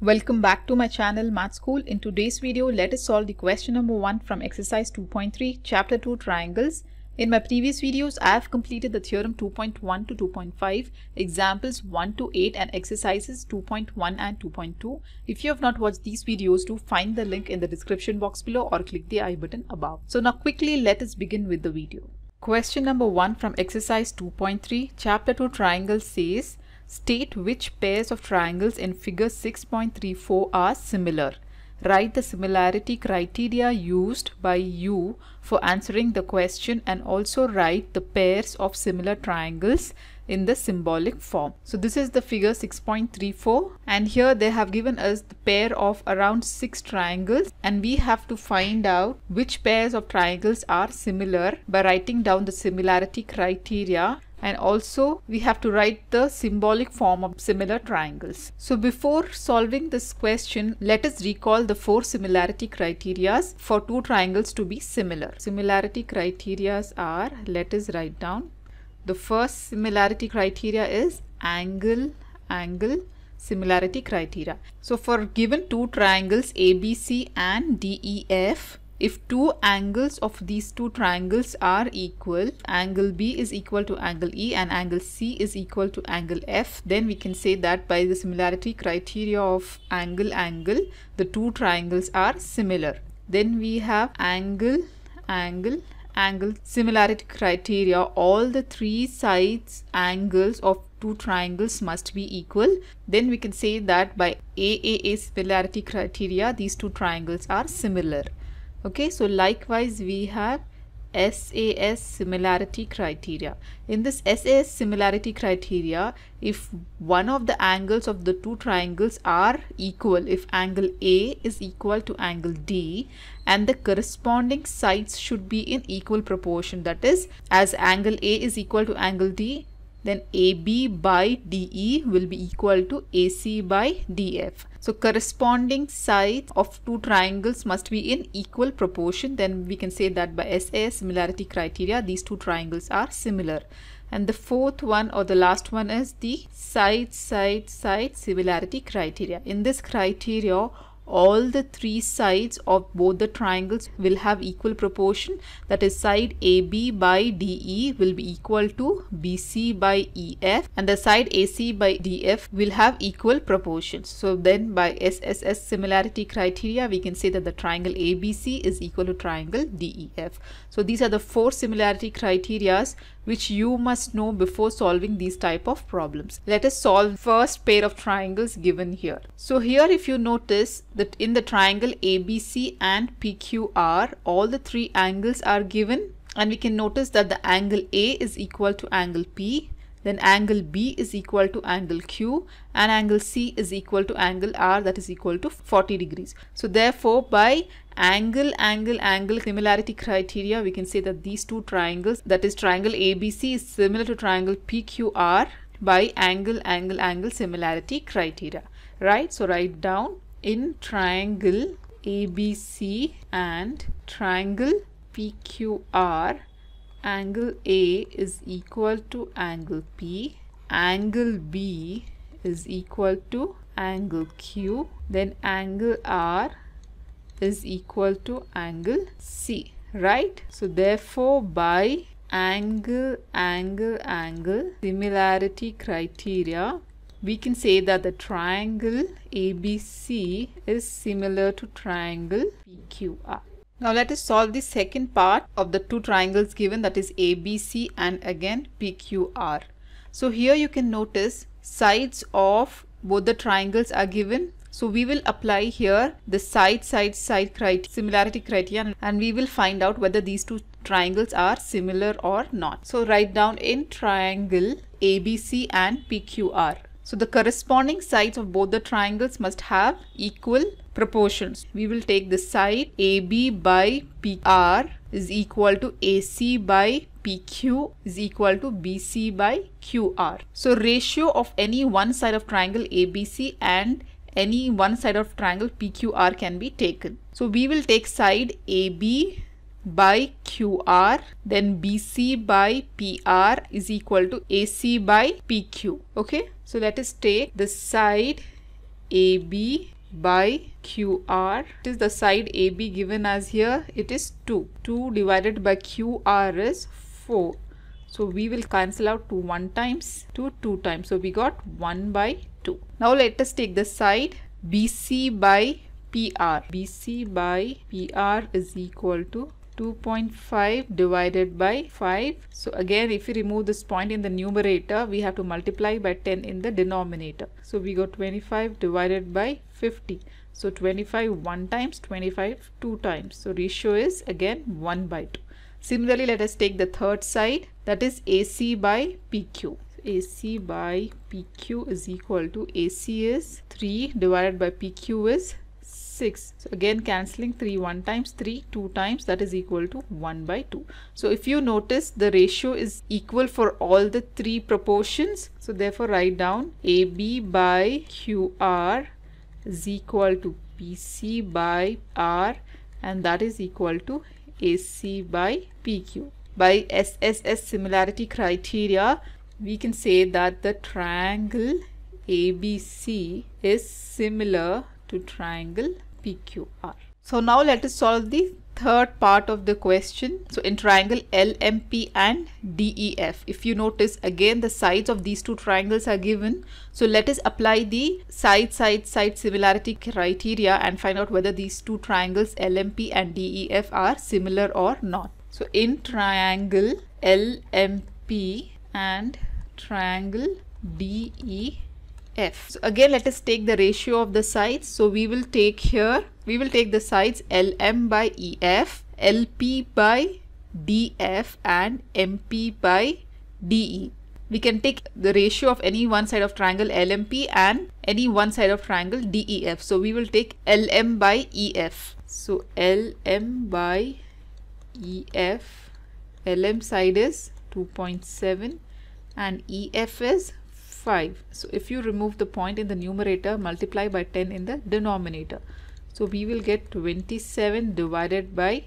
Welcome back to my channel Math School. In today's video, let us solve the question number 1 from exercise 2.3, chapter 2, triangles. In my previous videos, I have completed the theorem 2.1 to 2.5, examples 1 to 8 and exercises 2.1 and 2.2. If you have not watched these videos, do find the link in the description box below or click the I button above. So now quickly let us begin with the video. Question number 1 from exercise 2.3, chapter 2, triangles says, state which pairs of triangles in figure 6.34 are similar. Write the similarity criteria used by you for answering the question and also write the pairs of similar triangles in the symbolic form. So this is the figure 6.34 and here they have given us the pair of around 6 triangles and we have to find out which pairs of triangles are similar by writing down the similarity criteria, and also we have to write the symbolic form of similar triangles. So before solving this question, let us recall the 4 similarity criterias for 2 triangles to be similar. Similarity criterias are, let us write down. The first similarity criteria is angle similarity criteria. So for given 2 triangles ABC and DEF, if 2 angles of these 2 triangles are equal, angle B is equal to angle E and angle C is equal to angle F, then we can say that by the similarity criteria of angle, the 2 triangles are similar. Then we have angle similarity criteria. All the 3 sides angles of 2 triangles must be equal. Then we can say that by AAA similarity criteria, these 2 triangles are similar. Okay, so likewise we have SAS similarity criteria. In this SAS similarity criteria, if one of the angles of the 2 triangles are equal, if angle A is equal to angle D and the corresponding sides should be in equal proportion, that is, as angle A is equal to angle D, then AB by DE will be equal to AC by DF. So corresponding sides of 2 triangles must be in equal proportion. Then we can say that by SAS similarity criteria, these 2 triangles are similar. And the fourth one or the last one is the side similarity criteria. In this criteria, all the 3 sides of both the triangles will have equal proportion, that is side AB by DE will be equal to BC by EF and the side AC by DF will have equal proportions. So then by SSS similarity criteria, we can say that the triangle ABC is equal to triangle DEF. So these are the 4 similarity criterias which you must know before solving these type of problems. Let us solve first pair of triangles given here. So here if you notice that in the triangle ABC and PQR, all the 3 angles are given and we can notice that the angle A is equal to angle P, then angle B is equal to angle Q and angle C is equal to angle R, that is equal to 40 degrees. So therefore by angle similarity criteria, we can say that these 2 triangles, that is triangle ABC is similar to triangle PQR by angle similarity criteria, right? So write down, in triangle ABC and triangle PQR, angle A is equal to angle P, angle B is equal to angle Q, then angle R is equal to angle C, right? So therefore by angle similarity criteria, we can say that the triangle ABC is similar to triangle PQR. Now let us solve the second part of the 2 triangles given, that is ABC and again PQR. So here you can notice sides of both the triangles are given. So we will apply here the side similarity criteria and we will find out whether these 2 triangles are similar or not. So write down, in triangle ABC and PQR. So the corresponding sides of both the triangles must have equal proportions. We will take the side AB by PR is equal to AC by PQ is equal to BC by QR. So ratio of any one side of triangle ABC and any one side of triangle PQR can be taken. So we will take side AB by QR, then BC by PR is equal to AC by PQ. Okay, so let us take the side AB by QR. It is the side AB given as here, it is 2. 2 divided by QR is 4. So we will cancel out 2 1 times, 2 2 times. So we got 1 by 2. Now let us take the side BC by PR. BC by PR is equal to 2.5 divided by 5. So again, if we remove this point in the numerator, we have to multiply by 10 in the denominator. So we got 25 divided by 50. So 25 1 times, 25 2 times. So ratio is again 1 by 2. Similarly, let us take the third side, that is AC by PQ. AC by PQ is equal to AC is 3 divided by PQ is 6. So again cancelling 3 1 times, 3 2 times, that is equal to 1 by 2. So if you notice, the ratio is equal for all the 3 proportions. So therefore write down AB by QR is equal to PC by R, and that is equal to AC by PQ. By SSS similarity criteria, we can say that the triangle ABC is similar to triangle PQR. So now let us solve the third part of the question. So in triangle LMP and DEF, if you notice, again the sides of these two triangles are given. So let us apply the side similarity criteria and find out whether these two triangles LMP and DEF are similar or not. So in triangle LMP and triangle DEF, so again let us take the ratio of the sides. So we will take the sides LM by EF, LP by DF and MP by DE. We can take the ratio of any one side of triangle LMP and any one side of triangle DEF. So we will take LM by EF. So LM by EF, LM side is 2.7 and EF is 5. So if you remove the point in the numerator, multiply by 10 in the denominator. So we will get 27 divided by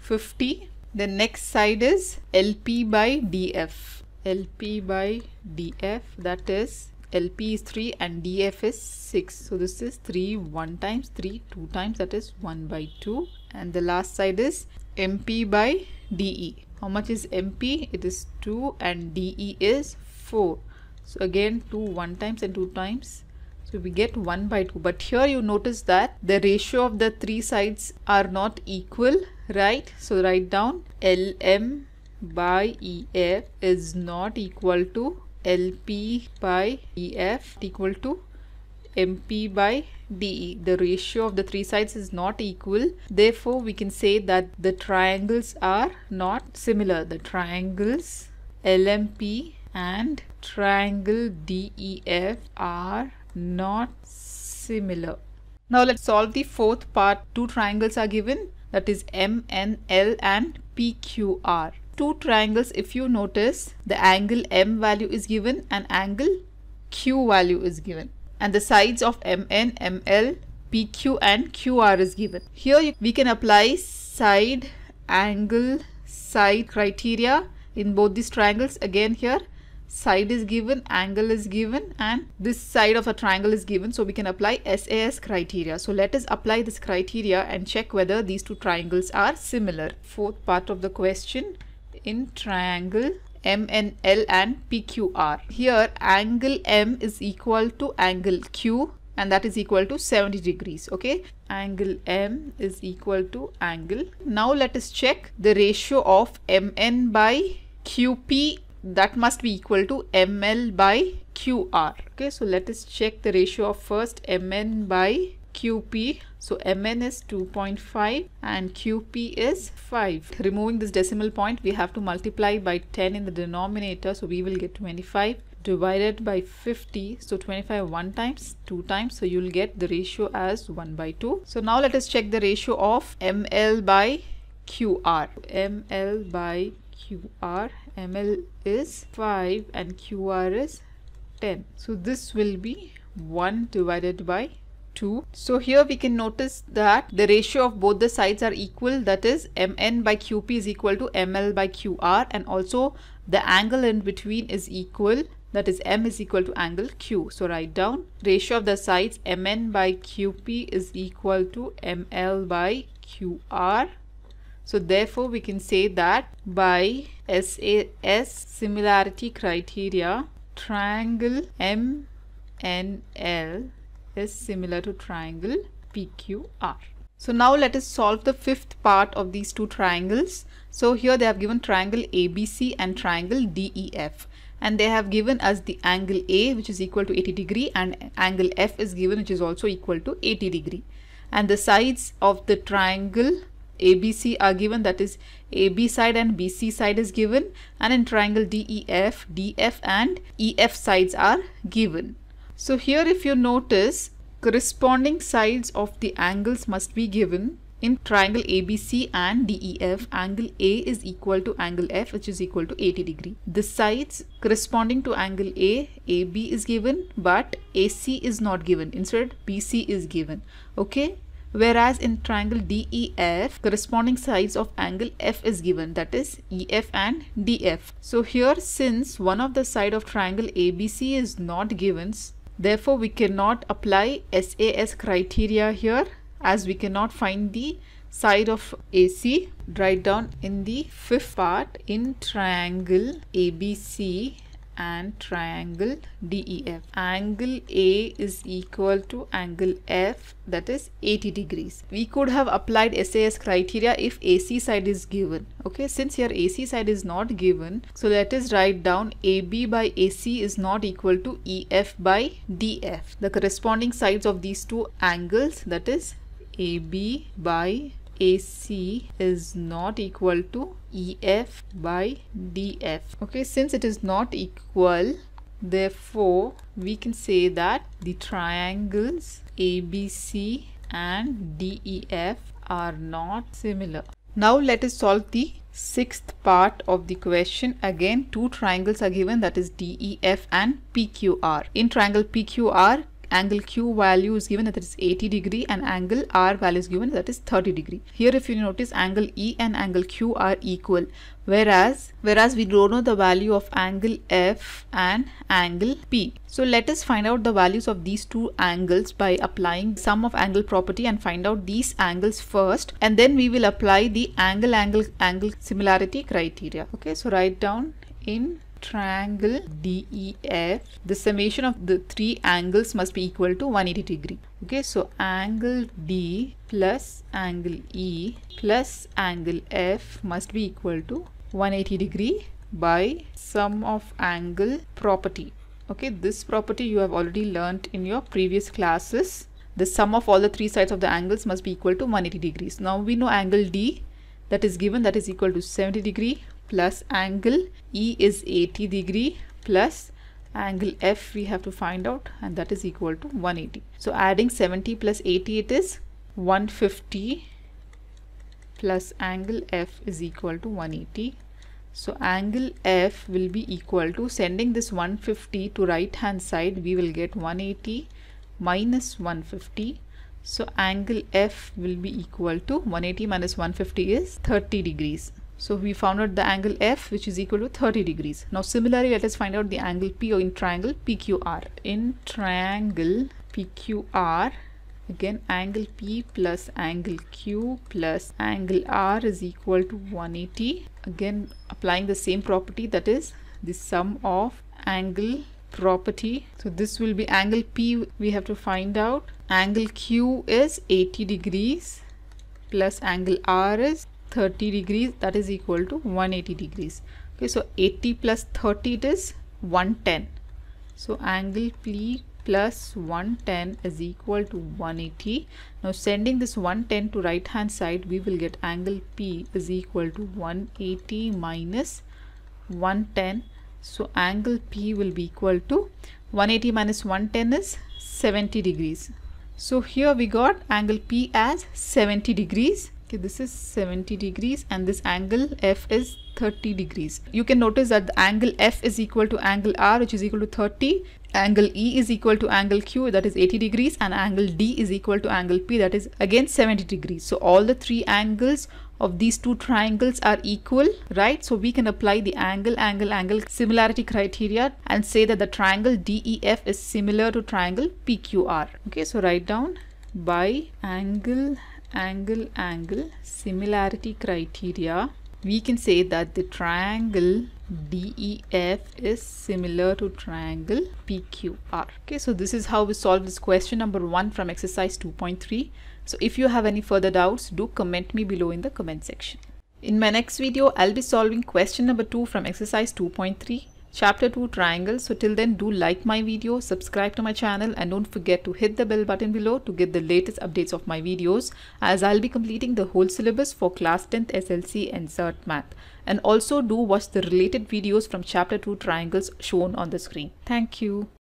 50. The next side is LP by DF. LP by DF, that is LP is 3 and DF is 6. So this is 3 1 times, 3 2 times, that is 1 by 2. And the last side is MP by DE. How much is MP? It is 2 and DE is 4. So again 2 1 times and 2 times. So we get 1 by 2. But here you notice that the ratio of the three sides are not equal, right? So write down LM by EF is not equal to LP by EF equal to MP by DE. The ratio of the three sides is not equal. Therefore, we can say that the triangles are not similar. The triangles LMP and triangle DEF are not similar. Now let's solve the fourth part. Two triangles are given, that is MNL and PQR. Two triangles, if you notice, the angle M value is given and angle Q value is given, and the sides of MN, ML, PQ and QR is given. Here we can apply side, angle, side criteria in both these triangles. Again here side is given, angle is given, and this side of a triangle is given. So we can apply SAS criteria. So let us apply this criteria and check whether these two triangles are similar. Fourth part of the question, in triangle MNL and PQR. Here angle M is equal to angle Q and that is equal to 70 degrees. Okay, angle M is equal to angle. Now let us check the ratio of MN by QP, that must be equal to ML by QR. Okay, so let us check the ratio of first MN by QP. So MN is 2.5 and QP is 5. Removing this decimal point, we have to multiply by 10 in the denominator. So we will get 25 divided by 50. So 25 1 times, 2 times. So you will get the ratio as 1 by 2. So now let us check the ratio of ML by QR. ML by QR, ML is 5 and QR is 10. So this will be 1 divided by 2. So here we can notice that the ratio of both the sides are equal, that is mn by qp is equal to ml by qr, and also the angle in between is equal, that is m is equal to angle q. So write down ratio of the sides mn by qp is equal to ml by qr. So therefore we can say that by SAS similarity criteria, triangle MNL is similar to triangle PQR. So now let us solve the fifth part of these two triangles. So here they have given triangle ABC and triangle DEF, and they have given us the angle A, which is equal to 80 degree, and angle F is given, which is also equal to 80 degree. And the sides of the triangle ABC are given, that is AB side and BC side is given, and in triangle DEF, DF and EF sides are given. So here if you notice, corresponding sides of the angles must be given. In triangle ABC and DEF, angle A is equal to angle F, which is equal to 80 degree. The sides corresponding to angle A, AB is given, but AC is not given. Instead BC is given. Okay. Whereas in triangle DEF, corresponding sides of angle F is given, that is EF and DF. So here, since one of the side of triangle ABC is not given, therefore we cannot apply SAS criteria here, as we cannot find the side of AC. Write down in the fifth part, in triangle ABC and triangle DEF, angle A is equal to angle F, that is 80 degrees. We could have applied SAS criteria if AC side is given. Okay, since here AC side is not given, so let us write down AB by AC is not equal to EF by DF. The corresponding sides of these two angles, that is AB by AC is not equal to EF by DF. Okay, since it is not equal, therefore we can say that the triangles ABC and DEF are not similar. Now let us solve the sixth part of the question. Again, two triangles are given, that is DEF and PQR. In triangle PQR, angle Q value is given, that is 80 degree, and angle R value is given, that is 30 degree. Here if you notice, angle E and angle Q are equal, whereas we don't know the value of angle F and angle P. So let us find out the values of these two angles by applying sum of angle property and find out these angles first, and then we will apply the angle similarity criteria. Okay, so write down in triangle DEF, the summation of the three angles must be equal to 180 degree. Okay, so angle D plus angle E plus angle F must be equal to 180 degree by sum of angle property. Okay, this property you have already learnt in your previous classes. The sum of all the three sides of the angles must be equal to 180 degrees. Now we know angle D, that is given, that is equal to 70 degree, plus angle E is 80 degree, plus angle F we have to find out, and that is equal to 180. So adding 70 plus 80, it is 150, plus angle F is equal to 180. So angle F will be equal to, sending this 150 to right hand side, we will get 180 minus 150. So angle F will be equal to 180 minus 150 is 30 degrees. So we found out the angle F, which is equal to 30 degrees. Now similarly, let us find out the angle P, or in triangle PQR. In triangle PQR, again angle P plus angle Q plus angle R is equal to 180. Again applying the same property, that is the sum of angle property. So this will be angle P, we have to find out. Angle Q is 80 degrees plus angle R is 30 degrees, that is equal to 180 degrees. Okay, so 80 plus 30, it is 110. So angle P plus 110 is equal to 180. Now sending this 110 to right hand side, we will get angle P is equal to 180 minus 110. So angle P will be equal to 180 minus 110 is 70 degrees. So here we got angle P as 70 degrees. Okay, this is 70 degrees and this angle F is 30 degrees. You can notice that the angle F is equal to angle R, which is equal to 30. Angle E is equal to angle Q, that is 80 degrees, and angle D is equal to angle P, that is again 70 degrees. So all the three angles of these two triangles are equal, right? So we can apply the angle similarity criteria and say that the triangle DEF is similar to triangle PQR. Okay, so write down by angle similarity criteria, we can say that the triangle DEF is similar to triangle PQR. Okay, so this is how we solve this question number 1 from exercise 2.3. So if you have any further doubts, do comment me below in the comment section. In my next video, I'll be solving question number 2 from exercise 2.3. Chapter 2 triangles. So till then, do like my video, subscribe to my channel, and don't forget to hit the bell button below to get the latest updates of my videos, as I'll be completing the whole syllabus for class 10th SLC and CERT Math. And also do watch the related videos from chapter 2 triangles shown on the screen. Thank you.